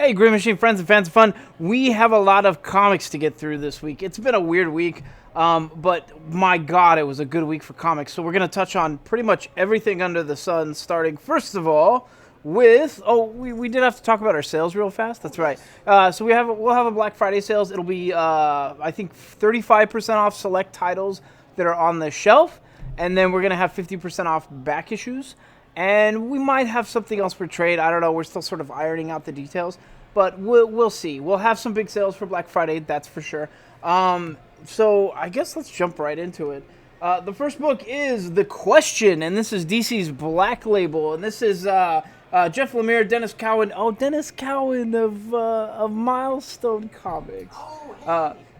Hey, Green Machine friends and fans of fun. We have a lot of comics to get through this week. It's been a weird week, but my God, it was a good week for comics. So we're going to touch on pretty much everything under the sun, starting, first of all, with... we did have to talk about our sales real fast. That's right. So we'll have a Black Friday sales. It'll be, I think, 35% off select titles that are on the shelf. And then we're going to have 50% off back issues. And we might have something else for trade. I don't know. We're still sort of ironing out the details. But we'll see. We'll have some big sales for Black Friday. That's for sure. So I guess let's jump right into it. The first book is The Question. And this is DC's Black Label. And this is Jeff Lemire, Dennis Cowan. Oh, Dennis Cowan of Milestone Comics.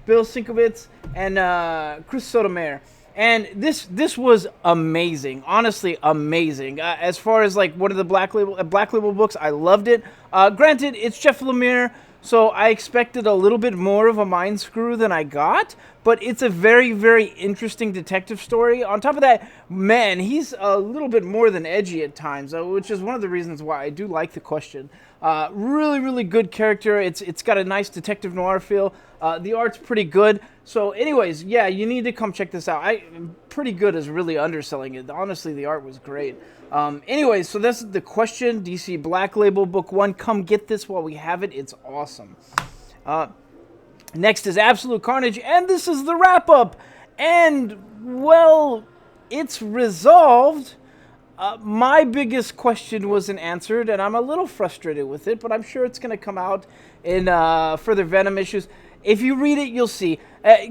Bill Sienkiewicz and Chris Sotomayor. And this was amazing, honestly amazing. As far as like one of the Black Label books, I loved it. Granted, it's Jeff Lemire, so I expected a little bit more of a mind screw than I got. But it's a very, very interesting detective story. On top of that, man, he's a little bit more than edgy at times, which is one of the reasons why I do like The Question. Really, really good character. It's got a nice detective noir feel. The art's pretty good. So anyways, yeah, you need to come check this out. Pretty good is really underselling it. Honestly, the art was great. Anyways, so this is The Question, DC Black Label, Book 1. Come get this while we have it. It's awesome. Next is Absolute Carnage, and this is the wrap-up. And, well, it's resolved. My biggest question wasn't answered, and I'm a little frustrated with it, but I'm sure it's going to come out in further Venom issues. If you read it, you'll see.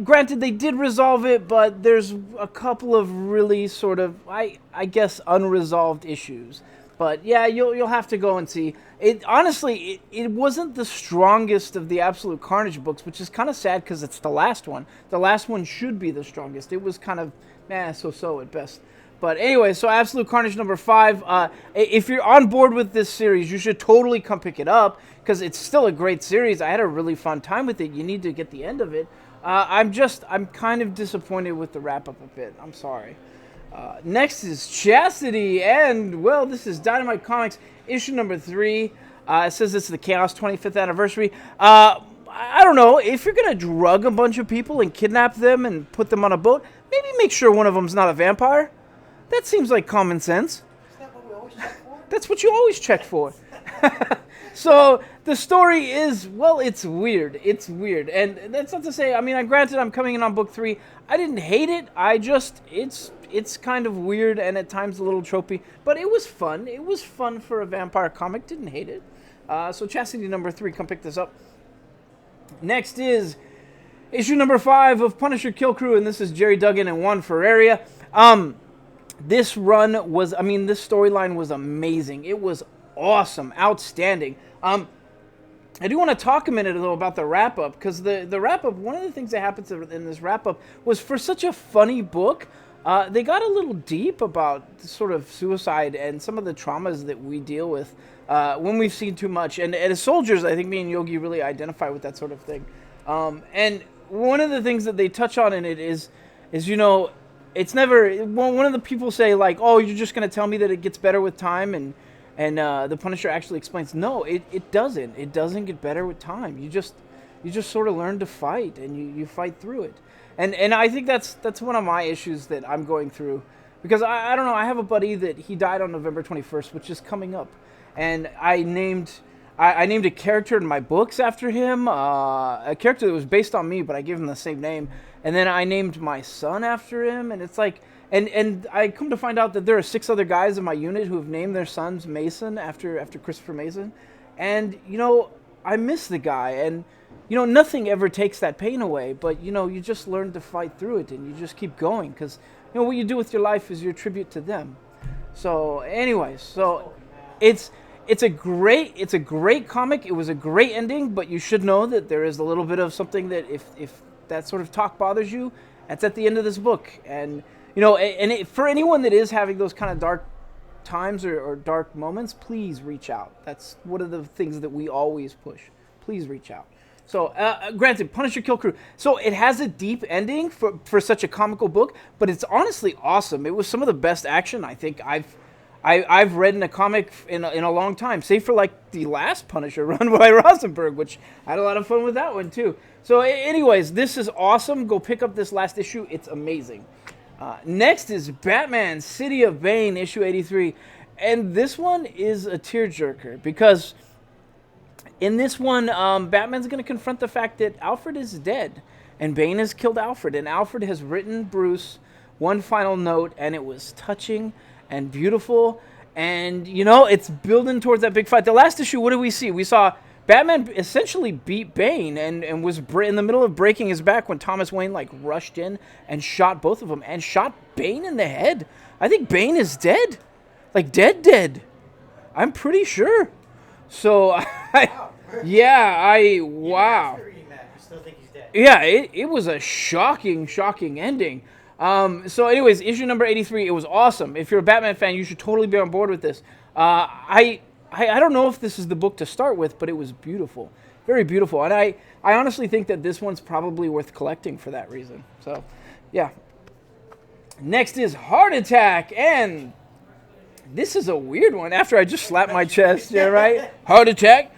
Granted, they did resolve it, but there's a couple of really sort of, I guess, unresolved issues. But yeah, you'll have to go and see. It honestly, it wasn't the strongest of the Absolute Carnage books, which is kind of sad because it's the last one. The last one should be the strongest. It was kind of, so-so at best. But anyway, so Absolute Carnage number 5. If you're on board with this series, you should totally come pick it up because it's still a great series. I had a really fun time with it. You need to get the end of it. I'm kind of disappointed with the wrap-up a bit. I'm sorry. Next is Chasity, and, well, this is Dynamite Comics, issue number 3. It says it's the Chaos 25th anniversary. I don't know, if you're going to drug a bunch of people and kidnap them and put them on a boat, maybe make sure one of them's not a vampire. That seems like common sense. Isn't that what we always check for? That's what you always check for. So the story is, well, it's weird. It's weird. And that's not to say, I mean, granted, I'm coming in on book 3. I didn't hate it. It's kind of weird and at times a little tropey. But it was fun. It was fun for a vampire comic. Didn't hate it. So Chastity number 3, come pick this up. Next is issue number 5 of Punisher Kill Crew. And this is Jerry Duggan and Juan Ferreira. This run was, this storyline was amazing. It was awesome, outstanding. I do want to talk a minute, though, about the wrap-up, because the wrap-up, one of the things that happens in this wrap-up was for such a funny book, they got a little deep about sort of suicide and some of the traumas that we deal with when we've seen too much. And as soldiers, I think me and Yogi really identify with that sort of thing. And one of the things that they touch on in it is it's never, one of the people say, like, oh, you're just going to tell me that it gets better with time, and the Punisher actually explains, no, it doesn't. It doesn't get better with time. You just sort of learn to fight, and you fight through it. And I think that's one of my issues that I'm going through, because I don't know, I have a buddy that he died on November 21st, which is coming up, and I named a character in my books after him, a character that was based on me, but I gave him the same name. And then I named my son after him, and it's like, and I come to find out that there are 6 other guys in my unit who have named their sons Mason after Christopher Mason. And, I miss the guy, and, nothing ever takes that pain away, but, you just learn to fight through it, and you just keep going, because, what you do with your life is your tribute to them. So, anyways, it's a great comic. It was a great ending, but you should know that there is a little bit of something that if that sort of talk bothers you, that's at the end of this book. And, for anyone that is having those kind of dark times or dark moments, please reach out. That's one of the things that we always push. Please reach out. So, granted, Punisher Kill Crew. So, it has a deep ending for such a comical book, but it's honestly awesome. It was some of the best action I think I've I've read in a comic in a long time, save for like the last Punisher run by Rosenberg, which I had a lot of fun with that one too. So, anyways, this is awesome. Go pick up this last issue; it's amazing. Next is Batman: City of Bane, issue 83, and this one is a tearjerker because in this one, Batman's going to confront the fact that Alfred is dead, and Bane has killed Alfred, and Alfred has written Bruce one final note, and it was touching and beautiful, and it's building towards that big fight. The last issue, what did we see? We saw Batman essentially beat Bane and was in the middle of breaking his back when Thomas Wayne rushed in and shot both of them and shot Bane in the head. I think Bane is dead, dead. I'm pretty sure. So wow. Wow. After reading that, you still think he's dead? Yeah, it was a shocking ending. So anyways, issue number 83, it was awesome. If you're a Batman fan, you should totally be on board with this. I don't know if this is the book to start with, but it was beautiful. Very beautiful. And I honestly think that this one's probably worth collecting for that reason. So, yeah. Next is Heart Attack, and this is a weird one. After I just slapped my chest, yeah, right? Heart Attack.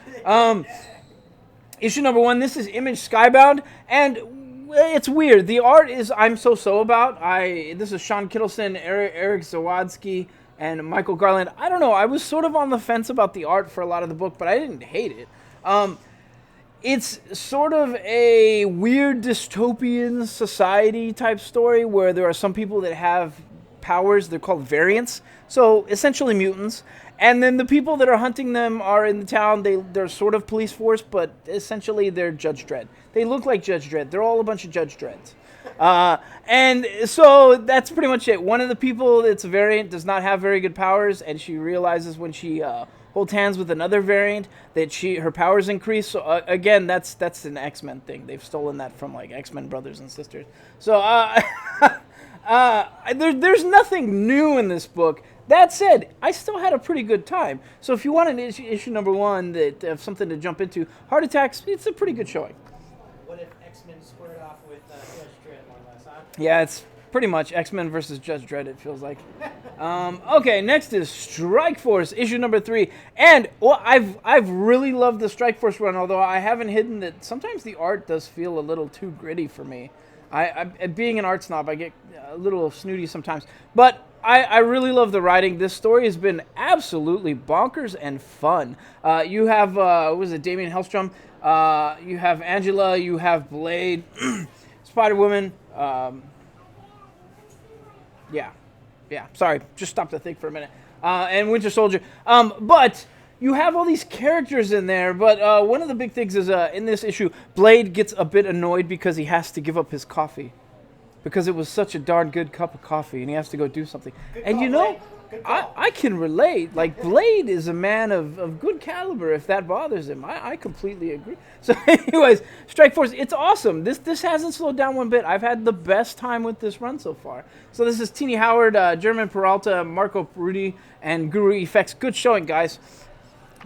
Issue number 1, this is Image Skybound, and it's weird. The art is I'm so about. This is Sean Kittleson, Eric Zawadzki, and Michael Garland. I don't know. I was sort of on the fence about the art for a lot of the book, but I didn't hate it. It's sort of a weird dystopian society type story where there are some people that have powers. They're called variants. So essentially mutants. And then the people that are hunting them are in the town. They're sort of police force, but essentially they're Judge Dredd. They look like Judge Dredd. They're all a bunch of Judge Dredds. And so that's pretty much it. One of the people that's a variant does not have very good powers, and she realizes when she holds hands with another variant that her powers increase. So again, that's an X-Men thing. They've stolen that from X-Men brothers and sisters. So there's nothing new in this book. That said, I still had a pretty good time. So if you want an issue number 1 that have something to jump into, Heart Attacks, it's a pretty good showing. What if X-Men squared off with Judge Dredd more or less, huh? Yeah, it's pretty much X-Men versus Judge Dredd, it feels like. Okay, next is Strike Force, issue number 3. And I've really loved the Strike Force run, although I haven't hidden that sometimes the art does feel a little too gritty for me. I being an art snob, I get a little snooty sometimes. But I really love the writing. This story has been absolutely bonkers and fun. You have, Damian Hellstrom? You have Angela, you have Blade, Spider-Woman. Sorry, just stop to think for a minute. And Winter Soldier. But you have all these characters in there, but one of the big things is in this issue, Blade gets a bit annoyed because he has to give up his coffee. Because it was such a darn good cup of coffee, and he has to go do something. I can relate. Blade is a man of good caliber if that bothers him. I completely agree. So anyways, Strike Force, it's awesome. This hasn't slowed down one bit. I've had the best time with this run so far. So this is Tini Howard, German Peralta, Marco Rudy, and Guru Effects. Good showing, guys.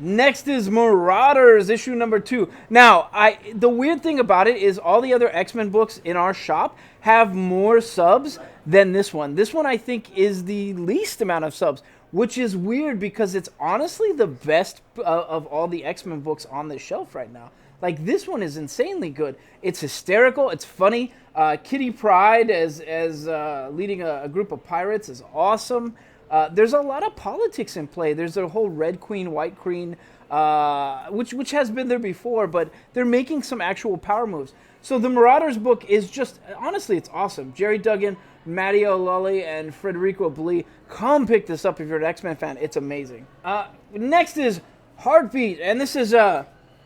Next is Marauders, issue number 2. Now, the weird thing about it is all the other X-Men books in our shop have more subs than this one. This one, I think, is the least amount of subs, which is weird because it's honestly the best of all the X-Men books on the shelf right now. This one is insanely good. It's hysterical. It's funny. Kitty Pryde as leading a group of pirates is awesome. There's a lot of politics in play. There's a whole Red Queen, White Queen, which has been there before, but they're making some actual power moves. So the Marauders book is just, honestly, it's awesome. Jerry Duggan, Matteo Lully, and Federico Blee. Come pick this up if you're an X-Men fan. It's amazing. Next is Heartbeat, and this is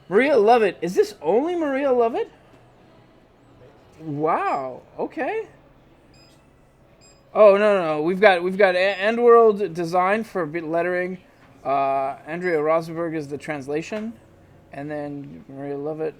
Maria Lovett. Is this only Maria Lovett? Wow. Okay. Oh no! We've got Endworld design for lettering. Andrea Rosenberg is the translation, and then Maria Lovett.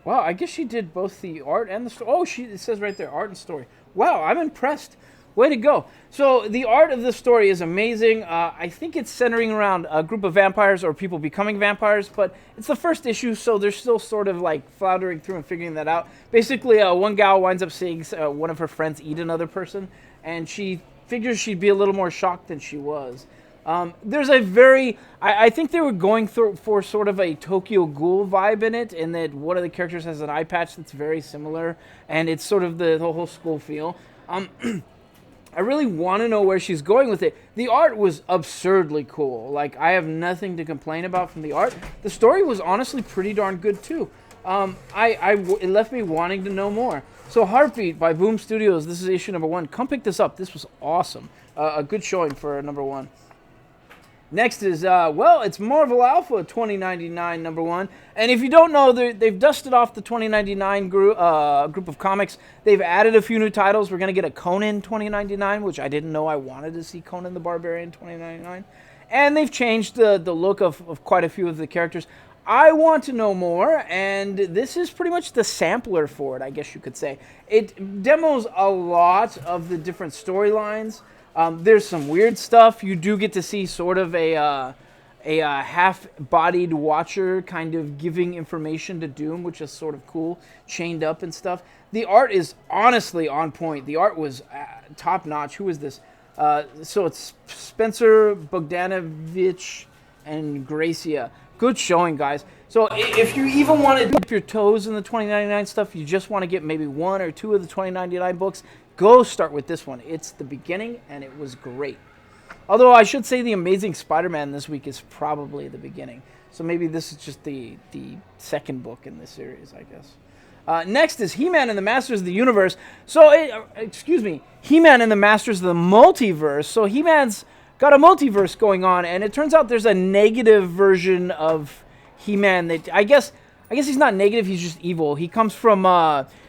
Wow, I guess she did both the art and the story. Oh, it says right there, art and story. Wow, I'm impressed. Way to go. So the art of the story is amazing. I think it's centering around a group of vampires or people becoming vampires, but it's the first issue, so they're still sort of floundering through and figuring that out. Basically, one gal winds up seeing one of her friends eat another person, and she figures she'd be a little more shocked than she was. There's a very, I think they were going through for sort of a Tokyo Ghoul vibe in it, and that one of the characters has an eye patch that's very similar, and it's sort of the whole school feel. I really want to know where she's going with it. The art was absurdly cool. Like, I have nothing to complain about from the art. The story was honestly pretty darn good, too. It left me wanting to know more. So, Heartbeat by Boom Studios. This is issue number 1. Come pick this up. This was awesome. A good showing for number 1. Next is, it's Marvel Alpha 2099 number 1. And if you don't know, they've dusted off the 2099 group of comics. They've added a few new titles. We're going to get a Conan 2099, which I didn't know I wanted to see Conan the Barbarian 2099. And they've changed the look of quite a few of the characters. I want to know more, and this is pretty much the sampler for it, I guess you could say. It demos a lot of the different storylines. There's some weird stuff. You do get to see sort of a half-bodied Watcher kind of giving information to Doom, which is sort of cool, chained up and stuff. The art is honestly on point. The art was top-notch. Who is this? So it's Spencer Bogdanovich and Gracia. Good showing, guys. So if you even want to dip your toes in the 2099 stuff, you just want to get maybe 1 or 2 of the 2099 books, go start with this one. It's the beginning, and it was great. Although I should say the Amazing Spider-Man this week is probably the beginning. So maybe this is just the second book in this series, I guess. Next is He-Man and the Masters of the Universe. So, He-Man and the Masters of the Multiverse. So He-Man's got a multiverse going on, and it turns out there's a negative version of He-Man that I guess he's not negative, he's just evil. He comes from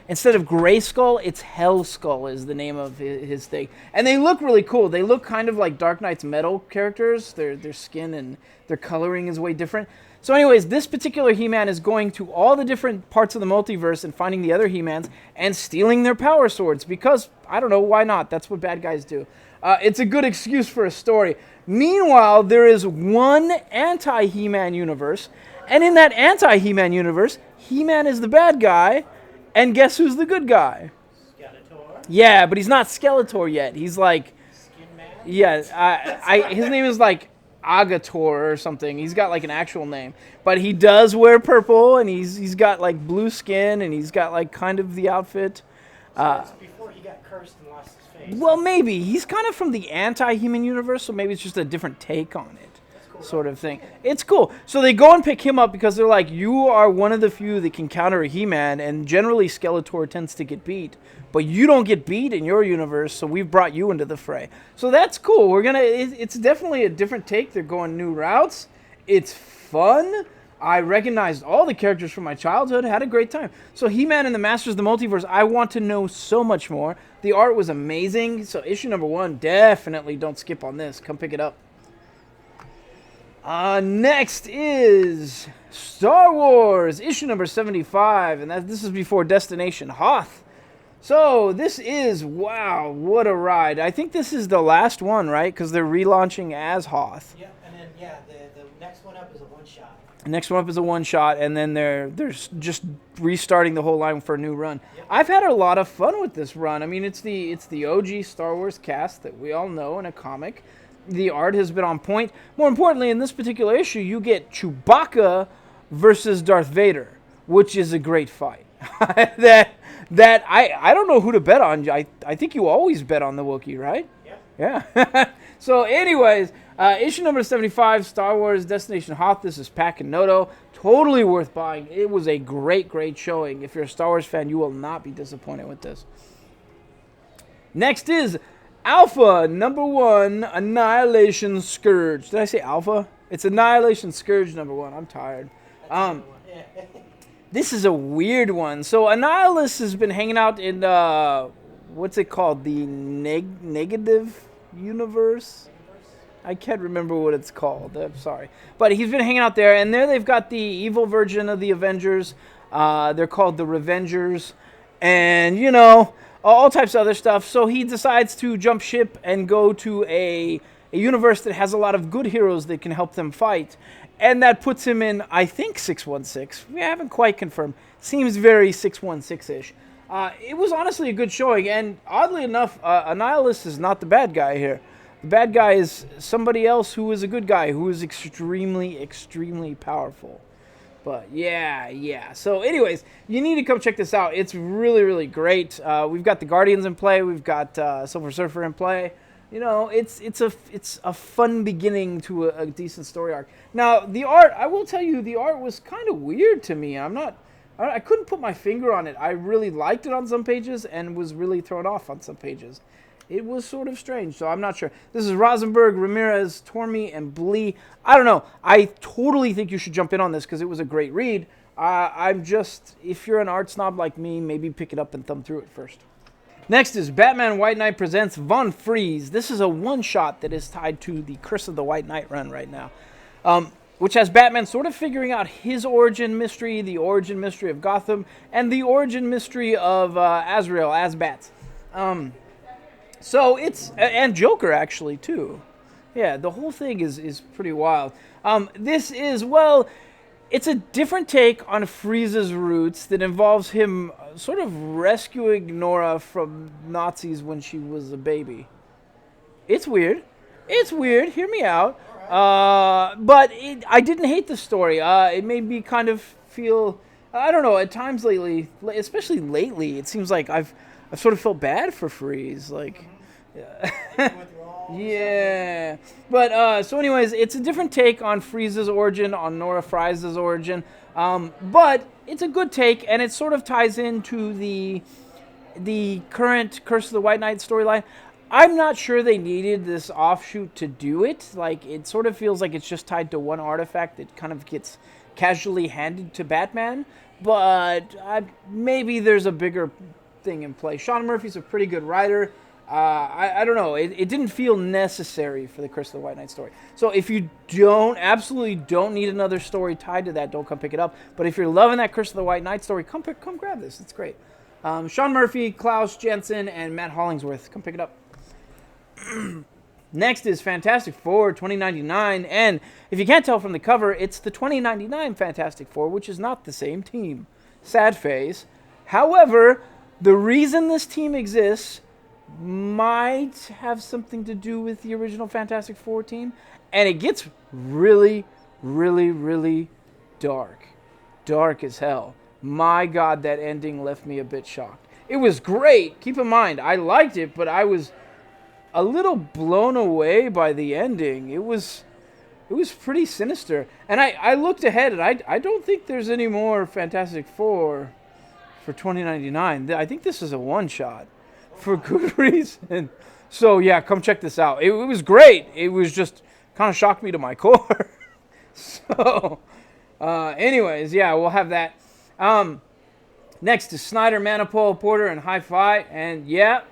instead of Grayskull, it's Hellskull is the name of his thing. And they look really cool. They look kind of like Dark Knight's metal characters. Their skin and their coloring is way different. So anyways, this particular He-Man is going to all the different parts of the multiverse and finding the other He-Mans and stealing their power swords because, I don't know, why not? That's what bad guys do. It's a good excuse for a story. Meanwhile, there is one anti-He-Man universe, and in that anti-He-Man universe, He-Man is the bad guy, and guess who's the good guy? Skeletor. Yeah, but he's not Skeletor yet. He's like... Skin Man? Yeah, his name is like Agator or something. He's got like an actual name. But he does wear purple, and he's got like blue skin, and he's got like kind of the outfit. So it's before he got cursed and lost his face. Well, maybe. He's kind of from the anti-human universe, so maybe it's just a different take on it. Cool, sort of thing. It's cool. So they go and pick him up because they're like, you are one of the few that can counter a He-Man, and generally Skeletor tends to get beat. But you don't get beat in your universe, so we've brought you into the fray. So that's cool. It's definitely a different take. They're going new routes. It's fun. I recognized all the characters from my childhood, had a great time. So He-Man and the Masters of the Multiverse, I want to know so much more. The art was amazing. So issue number 1, definitely don't skip on this. Come pick it up. Next is Star Wars, issue number 75, and this is before Destination Hoth. So this is, wow, what a ride. I think this is the last one, right? Because they're relaunching as Hoth. Yeah, and then, the next one up is a one-shot. Next one up is a one-shot, and then they're just restarting the whole line for a new run. Yep. I've had a lot of fun with this run. I mean, it's the OG Star Wars cast that we all know in a comic. The art has been on point. More importantly, in this particular issue, you get Chewbacca versus Darth Vader, which is a great fight. that I don't know who to bet on. I think you always bet on the Wookiee, right? Yeah. So anyways, issue number 75, Star Wars Destination Hoth. This is Pack and Noto. Totally worth buying. It was a great showing. If you're a Star Wars fan, you will not be disappointed with this. Next is Alpha number 1, Annihilation Scourge. Did I say Alpha? It's Annihilation Scourge number 1. I'm tired. This is a weird one. So Annihilus has been hanging out in what's it called? The negative universe? I can't remember what it's called. I'm sorry. But he's been hanging out there, and there they've got the evil version of the Avengers. They're called the Revengers. And, you know, all types of other stuff. So he decides to jump ship and go to a universe that has a lot of good heroes that can help them fight. And that puts him in, I think, 616. We haven't quite confirmed. Seems very 616-ish. It was honestly a good showing. And oddly enough, Annihilus is not the bad guy here. The bad guy is somebody else who is a good guy, who is extremely, extremely powerful. But yeah. So anyways, you need to come check this out. It's really, really great. We've got the Guardians in play. We've got Silver Surfer in play. You know, it's a fun beginning to a decent story arc. Now, the art, I will tell you, the art was kind of weird to me. I couldn't put my finger on it. I really liked it on some pages and was really thrown off on some pages. It was sort of strange, so I'm not sure. This is Rosenberg, Ramirez, Tormey, and Blee. I don't know. I totally think you should jump in on this because it was a great read. I'm just, if you're an art snob like me, maybe pick it up and thumb through it first. Next is Batman White Knight presents Von Freeze. This is a one-shot that is tied to the Curse of the White Knight run right now, which has Batman sort of figuring out his origin mystery, the origin mystery of Gotham, and the origin mystery of Azrael, Azbat. So it's, and Joker actually too. Yeah, the whole thing is pretty wild. This is, well, it's a different take on Freeze's roots that involves him sort of rescuing Nora from Nazis when she was a baby. It's weird. Hear me out. But I didn't hate the story. It made me kind of feel, I don't know, at times lately, especially lately, it seems like I've sort of felt bad for Freeze, like, yeah. But so, anyways, it's a different take on Freeze's origin, on Nora Fries' origin. But it's a good take, and it sort of ties into the current Curse of the White Knight storyline. I'm not sure they needed this offshoot to do it. Like, it sort of feels like it's just tied to one artifact that kind of gets casually handed to Batman. But maybe there's a bigger thing in play. Sean Murphy's a pretty good writer. I don't know. It didn't feel necessary for the Curse of the White Knight story. So if you absolutely don't need another story tied to that, don't come pick it up. But if you're loving that Curse of the White Knight story, come grab this. It's great. Sean Murphy, Klaus Jensen, and Matt Hollingsworth. Come pick it up. Next is Fantastic Four 2099. And if you can't tell from the cover, it's the 2099 Fantastic Four, which is not the same team. Sad face. However, the reason this team exists might have something to do with the original Fantastic Four team, and it gets really, really, really dark. Dark as hell. My God, that ending left me a bit shocked. It was great. Keep in mind, I liked it, but I was a little blown away by the ending. It was pretty sinister. And I looked ahead, and I don't think there's any more Fantastic Four for 2099. I think this is a one-shot for good reason. So, yeah, come check this out. It was great. It was just kind of shocked me to my core. So, anyways, yeah, we'll have that. Next is Snyder, Manipul, Porter, and Hi-Fi. And, yep,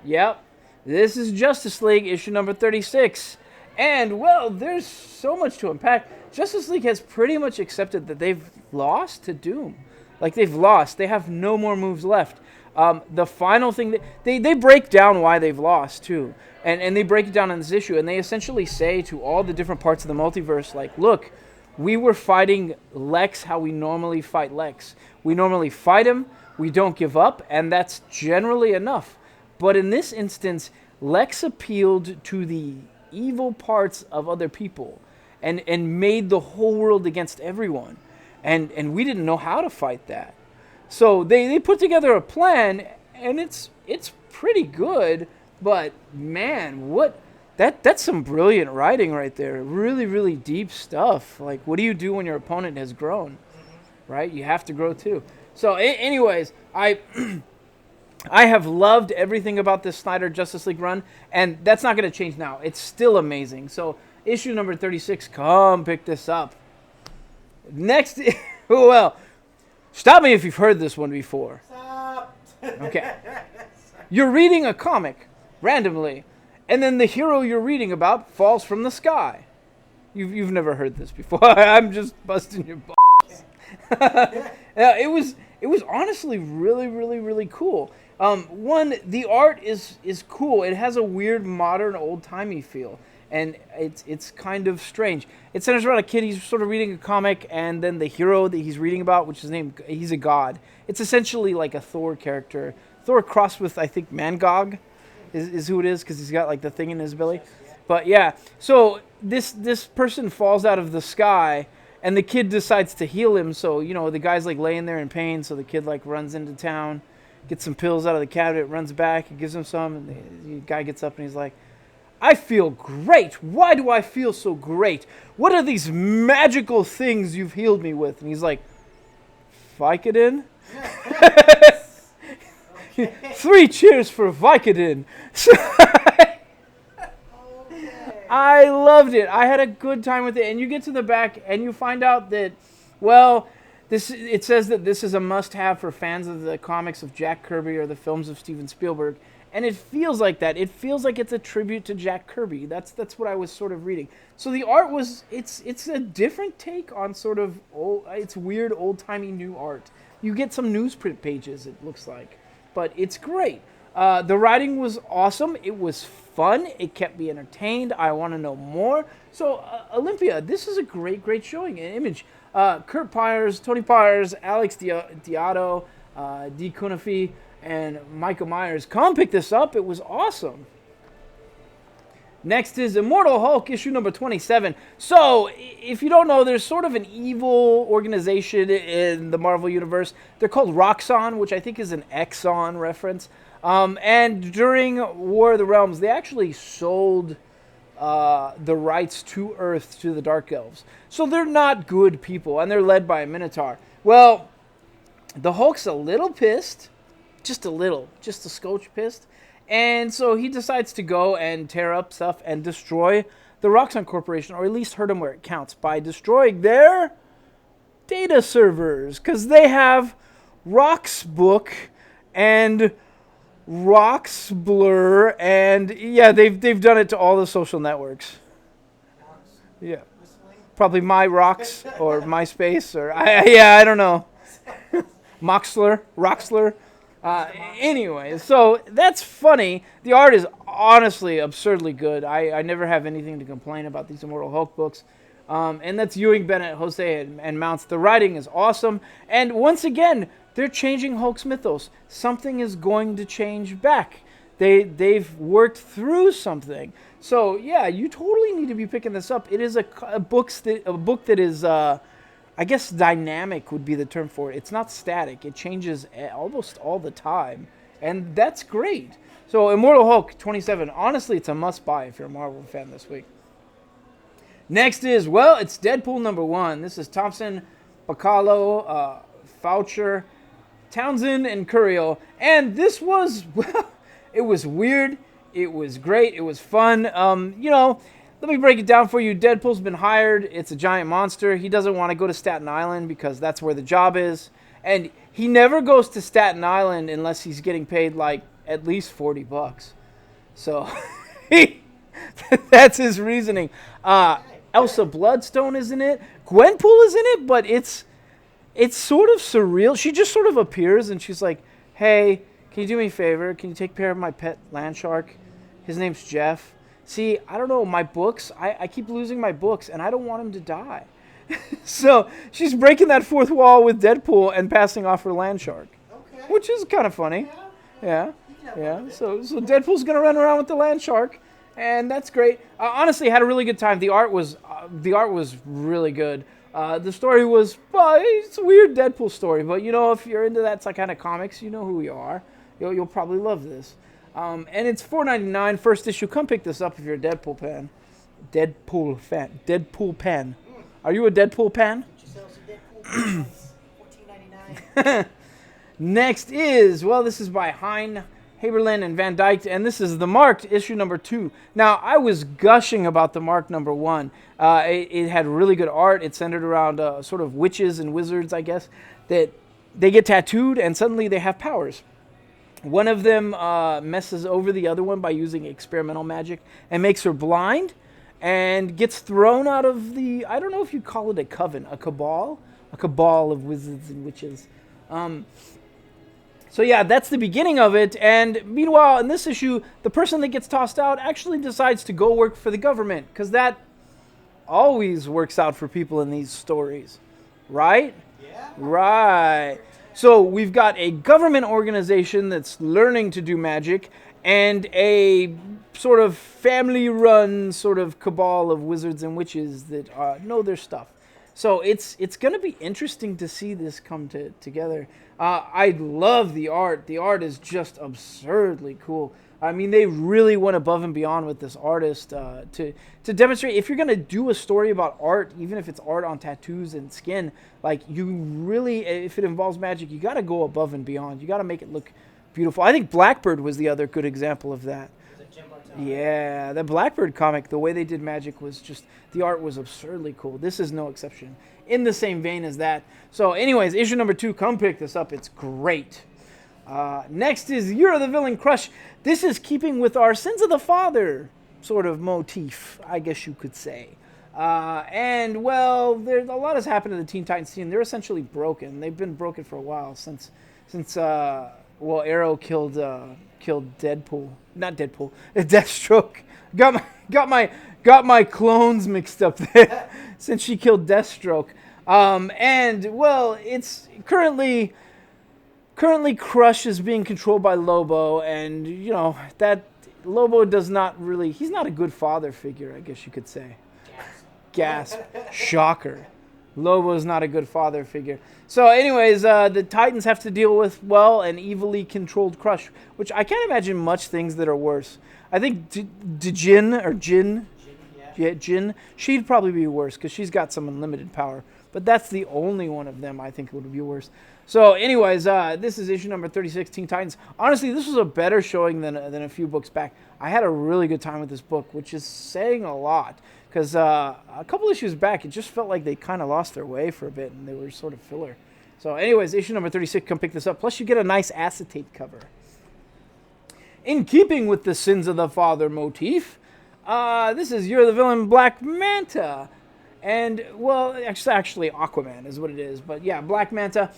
this is Justice League, issue number 36. And, well, there's so much to unpack. Justice League has pretty much accepted that they've lost to Doom. Like, they've lost. They have no more moves left. The final thing, they break down why they've lost, too. And they break it down in this issue. And they essentially say to all the different parts of the multiverse, like, look, we were fighting Lex how we normally fight Lex. We normally fight him. We don't give up. And that's generally enough. But in this instance, Lex appealed to the evil parts of other people and made the whole world against everyone. And we didn't know how to fight that. So they put together a plan, and it's pretty good. But man, that's some brilliant writing right there. Really, really deep stuff. Like, what do you do when your opponent has grown? Right? You have to grow too. So anyways, I have loved everything about this Snyder Justice League run, and that's not going to change now. It's still amazing. So issue number 36, come pick this up. Next, well, stop me if you've heard this one before. Stop. Okay. You're reading a comic randomly, and then the hero you're reading about falls from the sky. You've never heard this before. I'm just busting your balls. It was honestly really, really, really cool. One, the art is cool. It has a weird, modern, old-timey feel. And it's kind of strange. It centers around a kid. He's sort of reading a comic, and then the hero that he's reading about, which is named, he's a god. It's essentially like a Thor character. Thor crossed with, I think, Mangog is who it is, because he's got like the thing in his belly. But yeah, so this person falls out of the sky, and the kid decides to heal him. So the guy's like laying there in pain. So the kid like runs into town, gets some pills out of the cabinet, runs back, he gives him some, and the guy gets up and he's like, I feel great. Why do I feel so great? What are these magical things you've healed me with? And he's like, Vicodin? 3 cheers for Vicodin. So I loved it. I had a good time with it. And you get to the back and you find out that, well, it says that this is a must-have for fans of the comics of Jack Kirby or the films of Steven Spielberg. And it feels like that. It feels like it's a tribute to Jack Kirby. That's what I was sort of reading. So the art was, it's a different take on sort of it's weird old-timey new art. You get some newsprint pages, it looks like. But it's great. The writing was awesome. It was fun. It kept me entertained. I want to know more. So Olympia, this is a great showing. An Image. Kurt Pyers, Tony Pyers, Alex Diotto, D. Cunafi, and Michael Myers. Come pick this up. It was awesome. Next is Immortal Hulk, issue number 27. So, if you don't know, there's sort of an evil organization in the Marvel Universe. They're called Roxxon, which I think is an Exxon reference. And during War of the Realms, they actually sold the rights to Earth to the Dark Elves. So they're not good people, and they're led by a Minotaur. Well, the Hulk's a little pissed. Just a little. Just a scotch pissed. And so he decides to go and tear up stuff and destroy the Roxxon Corporation, or at least hurt them where it counts, by destroying their data servers. Because they have Roxbook and Roxblur, and yeah, they've done it to all the social networks. Yeah. Probably My Rocks or MySpace or I don't know. Roxler. Anyway, so that's funny. The art is honestly absurdly good. I never have anything to complain about these Immortal Hulk books. And that's Ewing, Bennett, Jose, and Mounts. The writing is awesome. And once again, they're changing Hulk's mythos. Something is going to change back. They've worked through something. So yeah, you totally need to be picking this up. It is a book that is, I guess, dynamic would be the term for it. It's not static. It changes almost all the time, and that's great. So Immortal Hulk 27. Honestly, it's a must-buy if you're a Marvel fan this week. Next is, well, it's Deadpool number 1. This is Thompson, Bacalo, Foucher, Townsend, and Curiel. And this was, well, it was weird. It was great. It was fun. Let me break it down for you. Deadpool's been hired. It's a giant monster. He doesn't want to go to Staten Island because that's where the job is. And he never goes to Staten Island unless he's getting paid like at least $40. So that's his reasoning. Elsa Bloodstone is in it. Gwenpool is in it, but it's sort of surreal. She just sort of appears and she's like, hey, can you do me a favor? Can you take care of my pet land shark? His name's Jeff. See, I don't know, my books, I keep losing my books, and I don't want him to die. So she's breaking that fourth wall with Deadpool and passing off her land shark. Okay. Which is kind of funny. Yeah. So Deadpool's going to run around with the land shark, and that's great. Honestly, I had a really good time. The art was really good. The story was, well, it's a weird Deadpool story, but if you're into that kind of comics, you know who you are. You'll probably love this. And it's $4.99 first issue. Come pick this up if you're a Deadpool fan. Deadpool fan. Are you a Deadpool fan? $14.99. Next is, well, this is by Hein, Haberlin, and Van Dyke, and this is The Marked, issue number 2. Now, I was gushing about The Marked number 1. It had really good art. It centered around sort of witches and wizards, I guess, that they get tattooed and suddenly they have powers. One of them messes over the other one by using experimental magic and makes her blind and gets thrown out of the, I don't know if you'd call it a coven, a cabal of wizards and witches. So yeah, that's the beginning of it. And meanwhile, in this issue, the person that gets tossed out actually decides to go work for the government, because that always works out for people in these stories, right? Yeah. Right. So we've got a government organization that's learning to do magic and a sort of family-run sort of cabal of wizards and witches that know their stuff. So it's going to be interesting to see this come together. I love the art. The art is just absurdly cool. I mean, they really went above and beyond with this artist to demonstrate. If you're going to do a story about art, even if it's art on tattoos and skin, like you really, if it involves magic, you got to go above and beyond. You got to make it look beautiful. I think Blackbird was the other good example of that. Yeah, the Blackbird comic, the way they did magic was just, the art was absurdly cool. This is no exception. In the same vein as that. So anyways, issue number 2, come pick this up. It's great. Next is Year of the Villain Crush. This is keeping with our Sins of the Father sort of motif, I guess you could say. And, well, there's a lot has happened in the Teen Titans team. They're essentially broken. They've been broken for a while since Arrow killed Deadpool. Not Deadpool. Deathstroke. Got my clones mixed up there since she killed Deathstroke. And, well, it's currently Crush is being controlled by Lobo, and, you know, that Lobo does not really, he's not a good father figure, I guess you could say. Gasp. Shocker. Lobo is not a good father figure. So anyways, the Titans have to deal with, well, an evilly controlled Crush, which I can't imagine much things that are worse. I think Jin, she'd probably be worse because she's got some unlimited power. But that's the only one of them I think would be worse. So anyways, this is issue number 36, Teen Titans. Honestly, this was a better showing than a few books back. I had a really good time with this book, which is saying a lot. Because a couple issues back, it just felt like they kind of lost their way for a bit, and they were sort of filler. So anyways, issue number 36, come pick this up. Plus, you get a nice acetate cover. In keeping with the Sins of the Father motif, this is Year of the Villain Black Manta. And, well, actually Aquaman is what it is. But, yeah, Black Manta.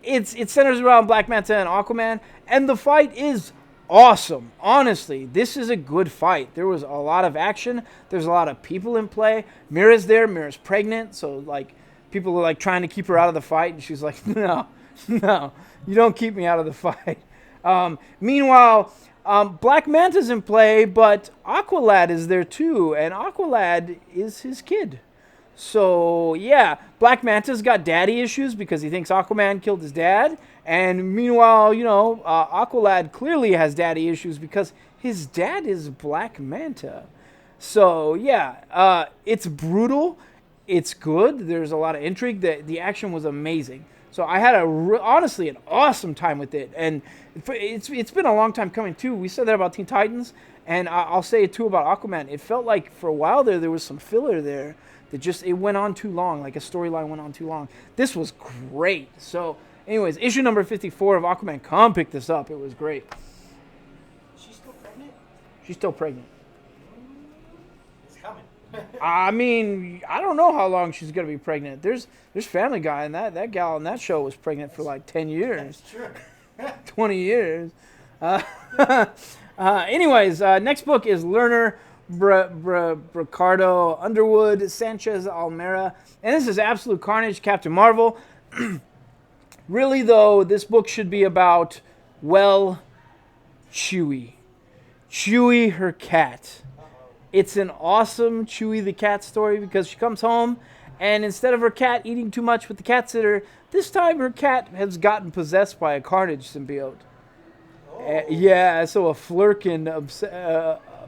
It centers around Black Manta and Aquaman. And the fight is awesome. Honestly, this is a good fight. There was a lot of action. There's a lot of people in play. Mira's there. Mira's pregnant. So, like, people are, like, trying to keep her out of the fight. And she's like, no, you don't keep me out of the fight. Meanwhile, Black Manta's in play, but Aqualad is there too, and Aqualad is his kid. So, yeah, Black Manta's got daddy issues because he thinks Aquaman killed his dad, and meanwhile, you know, Aqualad clearly has daddy issues because his dad is Black Manta. So, yeah, it's brutal, it's good, there's a lot of intrigue, the action was amazing. So I had honestly an awesome time with it, and it's been a long time coming too. We said that about Teen Titans, and I'll say it too about Aquaman. It felt like for a while there was some filler there that it went on too long, like a storyline went on too long. This was great. So, anyways, issue number 54 of Aquaman. Come pick this up. It was great. She's still pregnant? She's still pregnant. It's coming. I mean, I don't know how long she's gonna be pregnant. There's Family Guy, and that gal on that show was pregnant for like 10 years. That's true. 20 years. Anyways, next book is Lerner Ricardo Underwood Sanchez Almera, and this is Absolute Carnage, Captain Marvel. Really, though, this book should be about, well, Chewie, her cat. It's an awesome Chewie the cat story because she comes home, and instead of her cat eating too much with the cat sitter, this time her cat has gotten possessed by a Carnage symbiote. Yeah, so a Flurkin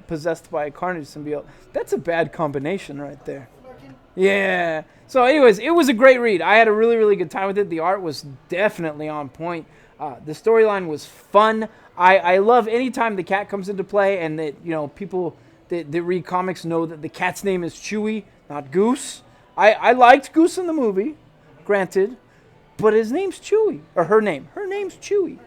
possessed by a Carnage symbiote. That's a bad combination right there. Yeah. So anyways, it was a great read. I had a really, really good time with it. The art was definitely on point. The storyline was fun. I love any time the cat comes into play and that, you know, people that read comics know that the cat's name is Chewie, not Goose. I liked Goose in the movie, granted, but his name's Chewie. Or her name. Her name's Chewie.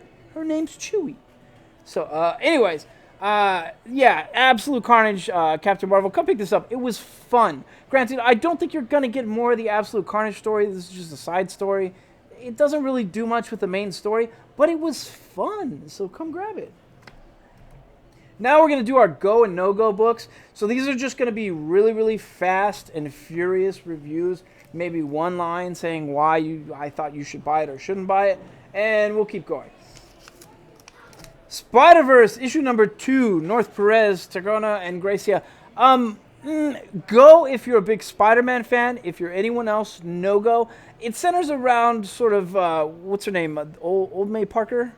So, anyways, yeah, Absolute Carnage, Captain Marvel. Come pick this up. It was fun. Granted, I don't think you're going to get more of the Absolute Carnage story. This is just a side story. It doesn't really do much with the main story, but it was fun. So come grab it. Now we're going to do our go and no-go books. So these are just going to be really, really fast and furious reviews. Maybe one line saying why I thought you should buy it or shouldn't buy it. And we'll keep going. Spider-Verse, issue number 2, North Perez, Tarragona, and Gracia. Go if you're a big Spider-Man fan. If you're anyone else, no go. It centers around sort of, what's her name? Old May Parker?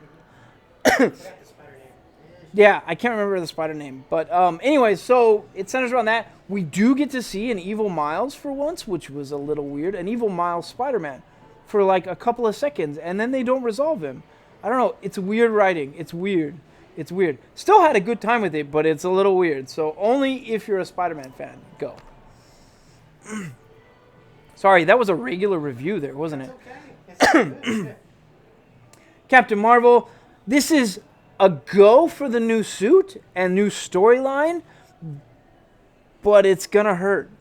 Yeah, I can't remember the spider name. But anyways, so it centers around that. We do get to see an evil Miles for once, which was a little weird. An evil Miles Spider-Man for like a couple of seconds, and then they don't resolve him. I don't know. It's weird writing. It's weird. It's weird. Still had a good time with it, but it's a little weird. So only if you're a Spider-Man fan, go. Sorry, that was a regular review there, wasn't it? It's okay. Captain Marvel. This is a go for the new suit and new storyline, but it's going to hurt.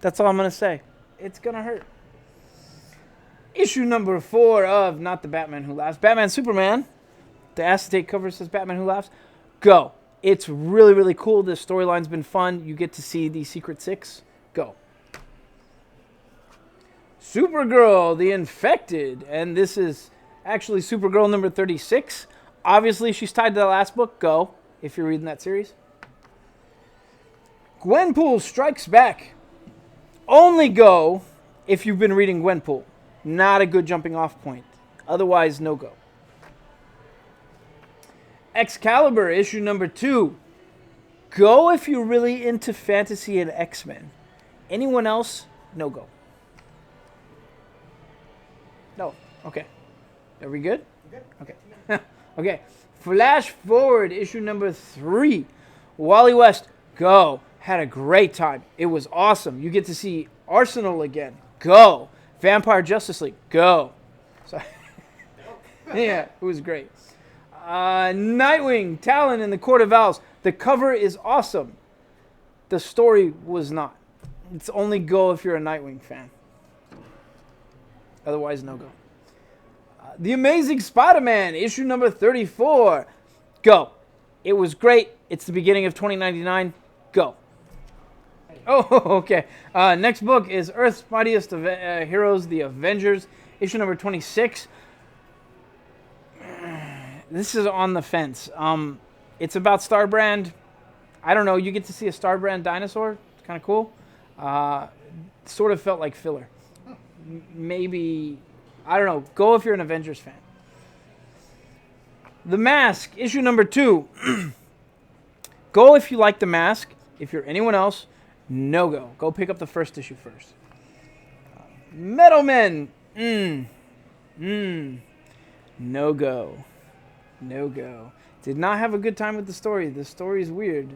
That's all I'm going to say. It's going to hurt. Issue number 4 of Not the Batman Who Laughs. Batman Superman. The acetate cover says Batman Who Laughs. Go. It's really, really cool. This storyline's been fun. You get to see the Secret Six. Go. Supergirl, The Infected. And this is actually Supergirl number 36. Obviously, she's tied to the last book. Go, if you're reading that series. Gwenpool Strikes Back. Only go if you've been reading Gwenpool. Not a good jumping off point. Otherwise, no go. Excalibur, issue number 2. Go if you're really into fantasy and X-Men. Anyone else, no go. No. Okay. Are we good? Good. Okay. Okay. Flash Forward, issue number 3. Wally West, go. Had a great time. It was awesome. You get to see Arsenal again. Go. Vampire Justice League, go. So, yeah, it was great. Nightwing, Talon in the Court of Owls. The cover is awesome. The story was not. It's only go if you're a Nightwing fan. Otherwise, no go. The Amazing Spider-Man, issue number 34. Go. It was great. It's the beginning of 2099. Go. Oh, okay. Next book is Earth's Mightiest Heroes, The Avengers, issue number 26. This is on the fence. It's about Starbrand. I don't know. You get to see a Starbrand dinosaur. It's kind of cool. Sort of felt like filler. Maybe, I don't know. Go if you're an Avengers fan. The Mask, issue number 2. Go if you like The Mask. If you're anyone else, no go. Go pick up the first issue first. Metal Men. No go. No go. Did not have a good time with the story. The story is weird.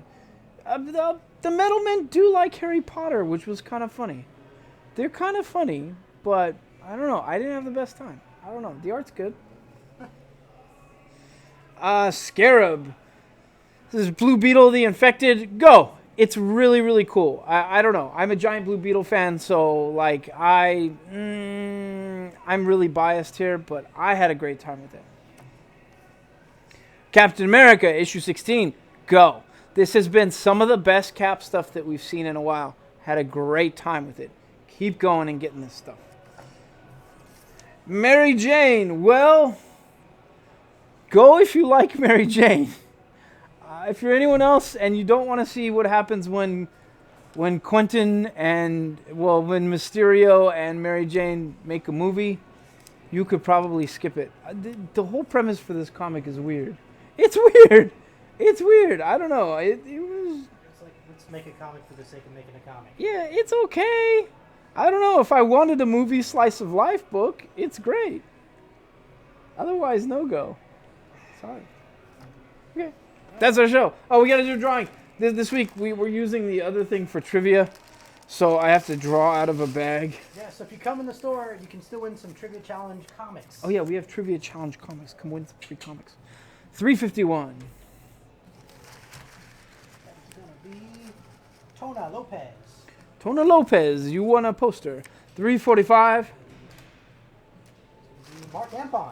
The Metal Men do like Harry Potter, which was kind of funny. They're kind of funny, but I don't know. I didn't have the best time. I don't know. The art's good. Scarab. This is Blue Beetle, The Infected. Go. It's really, really cool. I don't know. I'm a giant Blue Beetle fan, so like I'm really biased here, but I had a great time with it. Captain America, issue 16. Go. This has been some of the best Cap stuff that we've seen in a while. Had a great time with it. Keep going and getting this stuff. Mary Jane. Well, go if you like Mary Jane. If you're anyone else and you don't want to see what happens when Quentin and, well, when Mysterio and Mary Jane make a movie, you could probably skip it. The whole premise for this comic is weird. It's weird. It's weird. I don't know. It was... It's like, let's make a comic for the sake of making a comic. Yeah, it's okay. I don't know. If I wanted a movie slice of life book, it's great. Otherwise, no go. Sorry. Okay. That's our show. Oh, we got to do a drawing. This week, we were using the other thing for trivia, so I have to draw out of a bag. Yeah, so if you come in the store, you can still win some Trivia Challenge comics. Oh, yeah, we have Trivia Challenge comics. Come win some free comics. 351. That's going to be Tona Lopez. Tona Lopez, you won a poster. 345. Mark Ampon.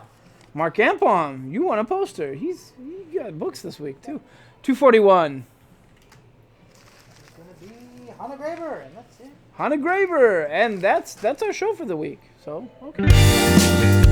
Mark Ampon, you won a poster. He got books this week, too. 241. It's going to be Hannah Graver, and that's it. Hannah Graver, and that's our show for the week. So, okay.